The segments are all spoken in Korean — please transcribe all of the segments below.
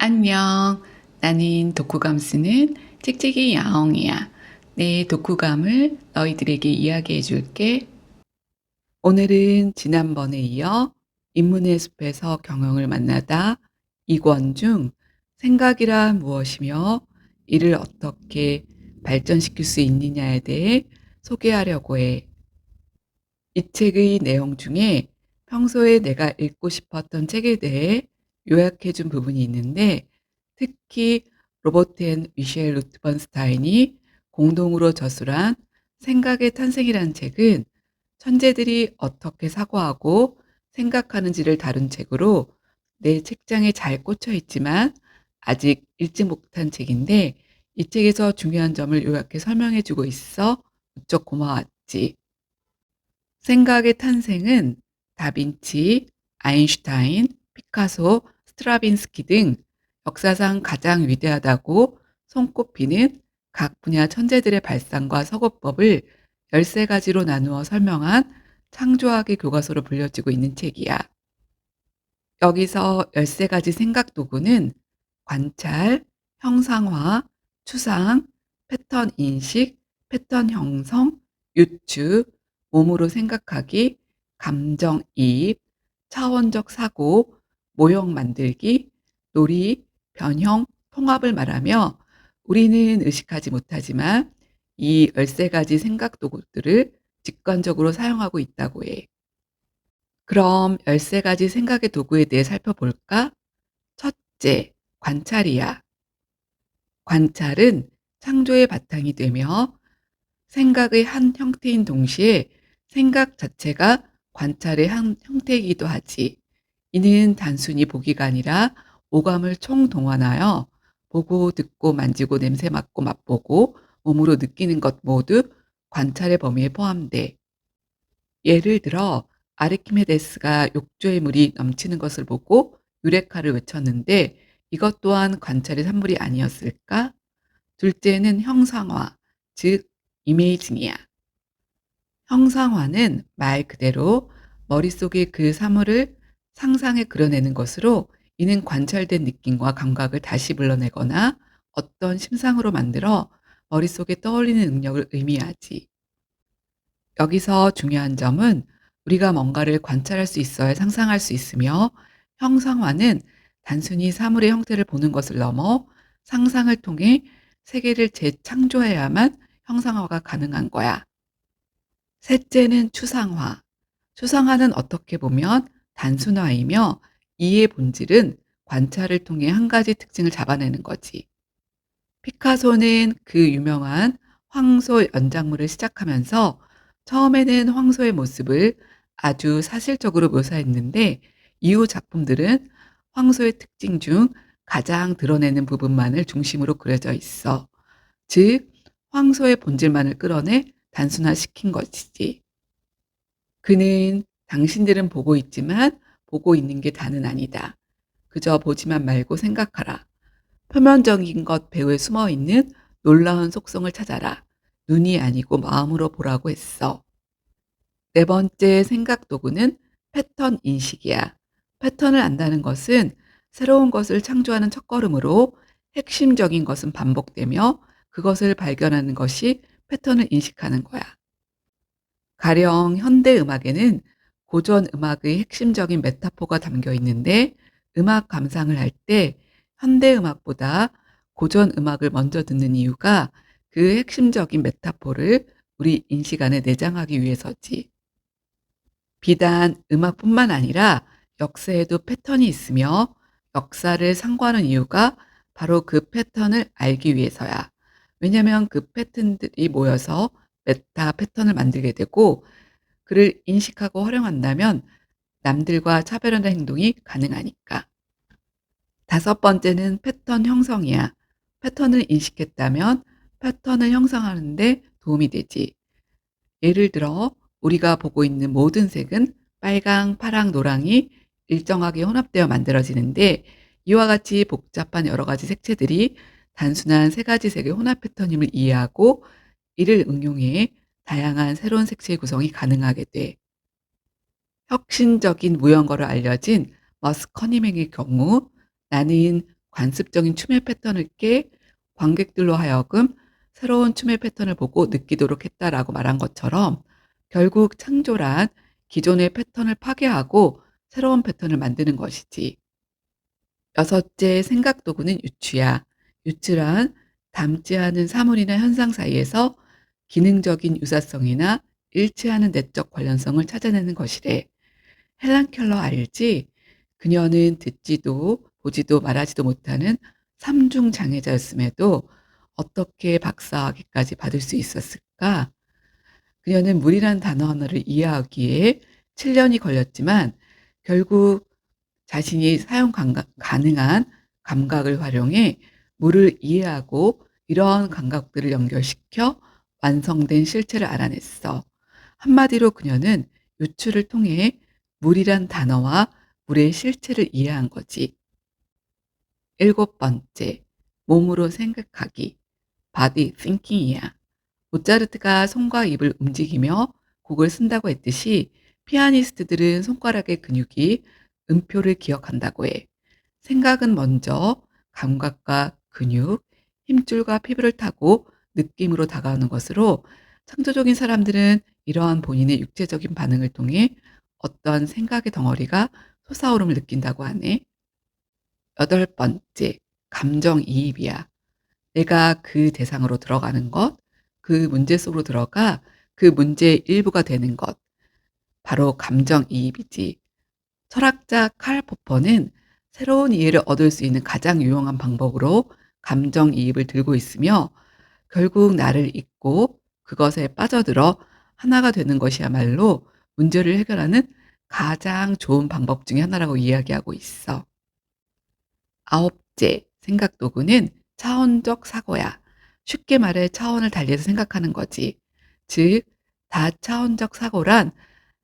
안녕. 나는 독후감 쓰는 찍찍이 야옹이야. 내 독후감을 너희들에게 이야기해 줄게. 오늘은 지난번에 이어 인문의 숲에서 경영을 만나다 2권 중 생각이란 무엇이며 이를 어떻게 발전시킬 수 있느냐에 대해 소개하려고 해. 이 책의 내용 중에 평소에 내가 읽고 싶었던 책에 대해 요약해 준 부분이 있는데, 특히 로버트 앤 미셸 루트번스타인이 공동으로 저술한 생각의 탄생이라는 책은 천재들이 어떻게 사고하고 생각하는지를 다룬 책으로 내 책장에 잘 꽂혀 있지만 아직 읽지 못한 책인데, 이 책에서 중요한 점을 요약해 설명해 주고 있어 무척 고마웠지. 생각의 탄생은 다빈치, 아인슈타인, 피카소, 스트라빈스키 등 역사상 가장 위대하다고 손꼽히는 각 분야 천재들의 발상과 서구법을 13가지로 나누어 설명한 창조학의 교과서로 불려지고 있는 책이야. 여기서 13가지 생각 도구는 관찰, 형상화, 추상, 패턴 인식, 패턴 형성, 유추, 몸으로 생각하기, 감정이입, 차원적 사고, 모형 만들기, 놀이, 변형, 통합을 말하며, 우리는 의식하지 못하지만 이 13가지 생각 도구들을 직관적으로 사용하고 있다고 해. 그럼 13가지 생각의 도구에 대해 살펴볼까? 첫째, 관찰이야. 관찰은 창조의 바탕이 되며 생각의 한 형태인 동시에 생각 자체가 관찰의 한 형태이기도 하지. 이는 단순히 보기가 아니라 오감을 총동원하여 보고 듣고 만지고 냄새 맡고 맛보고 몸으로 느끼는 것 모두 관찰의 범위에 포함돼. 예를 들어 아르키메데스가 욕조에 물이 넘치는 것을 보고 유레카를 외쳤는데, 이것 또한 관찰의 산물이 아니었을까? 둘째는 형상화, 즉 이메이징이야. 형상화는 말 그대로 머릿속에 그 사물을 상상해 그려내는 것으로, 이는 관찰된 느낌과 감각을 다시 불러내거나 어떤 심상으로 만들어 머릿속에 떠올리는 능력을 의미하지. 여기서 중요한 점은 우리가 뭔가를 관찰할 수 있어야 상상할 수 있으며, 형상화는 단순히 사물의 형태를 보는 것을 넘어 상상을 통해 세계를 재창조해야만 형상화가 가능한 거야. 셋째는 추상화. 추상화는 어떻게 보면 단순화이며, 이의 본질은 관찰을 통해 한 가지 특징을 잡아내는 거지. 피카소는 그 유명한 황소 연작물을 시작하면서 처음에는 황소의 모습을 아주 사실적으로 묘사했는데, 이후 작품들은 황소의 특징 중 가장 드러내는 부분만을 중심으로 그려져 있어. 즉, 황소의 본질만을 끌어내 단순화시킨 것이지. 그는 당신들은 보고 있지만 보고 있는 게 다는 아니다. 그저 보지만 말고 생각하라. 표면적인 것 배후에 숨어 있는 놀라운 속성을 찾아라. 눈이 아니고 마음으로 보라고 했어. 네 번째 생각 도구는 패턴 인식이야. 패턴을 안다는 것은 새로운 것을 창조하는 첫걸음으로, 핵심적인 것은 반복되며 그것을 발견하는 것이 패턴을 인식하는 거야. 가령 현대 음악에는 고전 음악의 핵심적인 메타포가 담겨 있는데, 음악 감상을 할 때 현대 음악보다 고전 음악을 먼저 듣는 이유가 그 핵심적인 메타포를 우리 인식 안에 내장하기 위해서지. 비단 음악뿐만 아니라 역사에도 패턴이 있으며, 역사를 상고하는 이유가 바로 그 패턴을 알기 위해서야. 왜냐하면 그 패턴들이 모여서 메타 패턴을 만들게 되고, 그를 인식하고 활용한다면 남들과 차별화된 행동이 가능하니까. 다섯 번째는 패턴 형성이야. 패턴을 인식했다면 패턴을 형성하는 데 도움이 되지. 예를 들어 우리가 보고 있는 모든 색은 빨강, 파랑, 노랑이 일정하게 혼합되어 만들어지는데, 이와 같이 복잡한 여러 가지 색채들이 단순한 세 가지 색의 혼합 패턴임을 이해하고 이를 응용해 다양한 새로운 색채의 구성이 가능하게 돼. 혁신적인 무언가로 알려진 머스 커니맹의 경우, 나는 관습적인 춤의 패턴을 깨 관객들로 하여금 새로운 춤의 패턴을 보고 느끼도록 했다라고 말한 것처럼 결국 창조란 기존의 패턴을 파괴하고 새로운 패턴을 만드는 것이지. 여섯째 생각 도구는 유추야. 유추란 닮지 않은 사물이나 현상 사이에서 기능적인 유사성이나 일치하는 내적 관련성을 찾아내는 것이래. 헬란 켈러 알지? 그녀는 듣지도 보지도 말하지도 못하는 삼중 장애자였음에도 어떻게 박사학위까지 받을 수 있었을까? 그녀는 물이란 단어 하나를 이해하기에 7년이 걸렸지만 결국 자신이 사용 가능한 감각을 활용해 물을 이해하고 이러한 감각들을 연결시켜 완성된 실체를 알아냈어. 한마디로 그녀는 유추를 통해 물이란 단어와 물의 실체를 이해한 거지. 일곱 번째, 몸으로 생각하기, body thinking이야. 모차르트가 손과 입을 움직이며 곡을 쓴다고 했듯이 피아니스트들은 손가락의 근육이 음표를 기억한다고 해. 생각은 먼저 감각과 근육, 힘줄과 피부를 타고 느낌으로 다가오는 것으로 창조적인 사람들은 이러한 본인의 육체적인 반응을 통해 어떤 생각의 덩어리가 솟아오름을 느낀다고 하네. 여덟 번째, 감정이입이야. 내가 그 대상으로 들어가는 것, 그 문제 속으로 들어가 그 문제의 일부가 되는 것, 바로 감정이입이지. 철학자 칼 포퍼는 새로운 이해를 얻을 수 있는 가장 유용한 방법으로 감정이입을 들고 있으며 결국 나를 잊고 그것에 빠져들어 하나가 되는 것이야말로 문제를 해결하는 가장 좋은 방법 중에 하나라고 이야기하고 있어. 아홉째 생각 도구는 차원적 사고야. 쉽게 말해 차원을 달리해서 생각하는 거지. 즉, 다차원적 사고란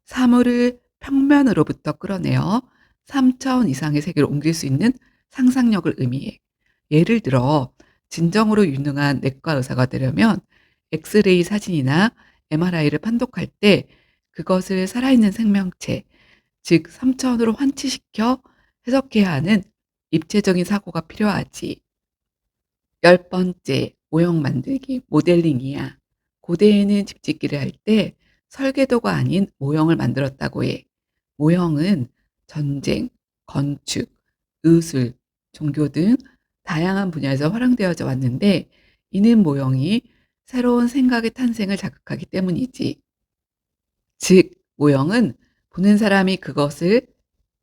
사물을 평면으로부터 끌어내어 3차원 이상의 세계로 옮길 수 있는 상상력을 의미해. 예를 들어, 진정으로 유능한 내과 의사가 되려면 엑스레이 사진이나 MRI를 판독할 때 그것을 살아있는 생명체, 즉 3차원으로 환치시켜 해석해야 하는 입체적인 사고가 필요하지. 열 번째, 모형 만들기, 모델링이야. 고대에는 집짓기를 할 때 설계도가 아닌 모형을 만들었다고 해. 모형은 전쟁, 건축, 의술, 종교 등 다양한 분야에서 활용되어져 왔는데 이는 모형이 새로운 생각의 탄생을 자극하기 때문이지. 즉, 모형은 보는 사람이 그것을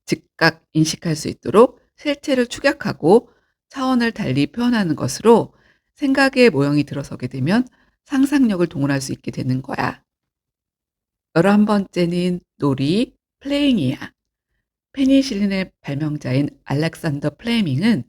즉각 인식할 수 있도록 실체를 축약하고 차원을 달리 표현하는 것으로 생각의 모형이 들어서게 되면 상상력을 동원할 수 있게 되는 거야. 11번째는 놀이, 플레잉이야. 페니실린의 발명자인 알렉산더 플레밍은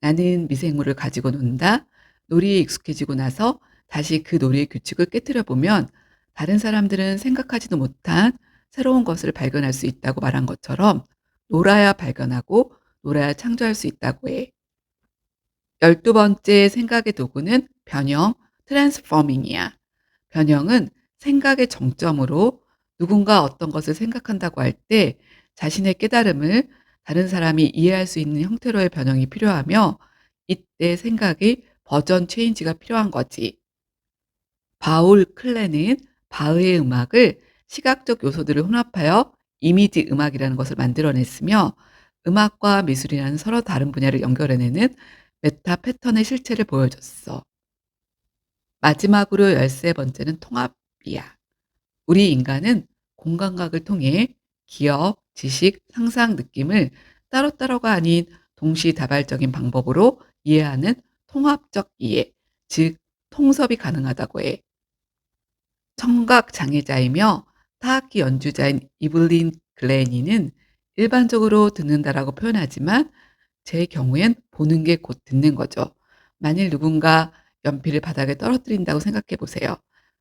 나는 미생물을 가지고 논다. 놀이에 익숙해지고 나서 다시 그 놀이의 규칙을 깨뜨려 보면 다른 사람들은 생각하지도 못한 새로운 것을 발견할 수 있다고 말한 것처럼 놀아야 발견하고 놀아야 창조할 수 있다고 해. 12번째 생각의 도구는 변형, 트랜스포밍이야. 변형은 생각의 정점으로 누군가 어떤 것을 생각한다고 할 때 자신의 깨달음을 다른 사람이 이해할 수 있는 형태로의 변형이 필요하며 이때 생각의 버전 체인지가 필요한 거지. 바울 클레는 바흐의 음악을 시각적 요소들을 혼합하여 이미지 음악이라는 것을 만들어냈으며 음악과 미술이라는 서로 다른 분야를 연결해내는 메타 패턴의 실체를 보여줬어. 마지막으로 13번째는 통합이야. 우리 인간은 공감각을 통해 기억, 지식, 상상, 느낌을 따로따로가 아닌 동시다발적인 방법으로 이해하는 통합적 이해, 즉 통섭이 가능하다고 해. 청각 장애자이며 타악기 연주자인 이블린 글레니는 일반적으로 듣는다라고 표현하지만 제 경우엔 보는 게 곧 듣는 거죠. 만일 누군가 연필을 바닥에 떨어뜨린다고 생각해 보세요.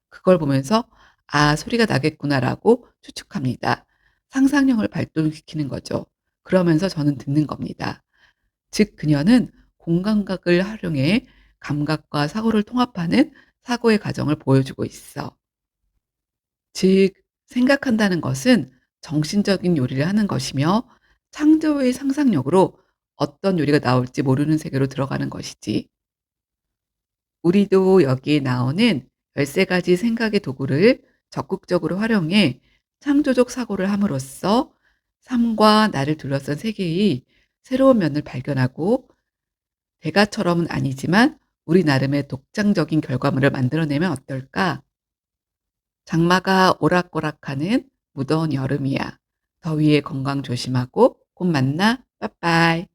그걸 보면서 '아 소리가 나겠구나.'라고 추측합니다. 상상력을 발동시키는 거죠. 그러면서 저는 듣는 겁니다. 즉 그녀는 공감각을 활용해 감각과 사고를 통합하는 사고의 과정을 보여주고 있어. 즉 생각한다는 것은 정신적인 요리를 하는 것이며 창조의 상상력으로 어떤 요리가 나올지 모르는 세계로 들어가는 것이지. 우리도 여기에 나오는 13가지 생각의 도구를 적극적으로 활용해 창조적 사고를 함으로써 삶과 나를 둘러싼 세계의 새로운 면을 발견하고 대가처럼은 아니지만 우리 나름의 독창적인 결과물을 만들어내면 어떨까? 장마가 오락가락하는 무더운 여름이야. 더위에 건강 조심하고 곧 만나. 빠빠이.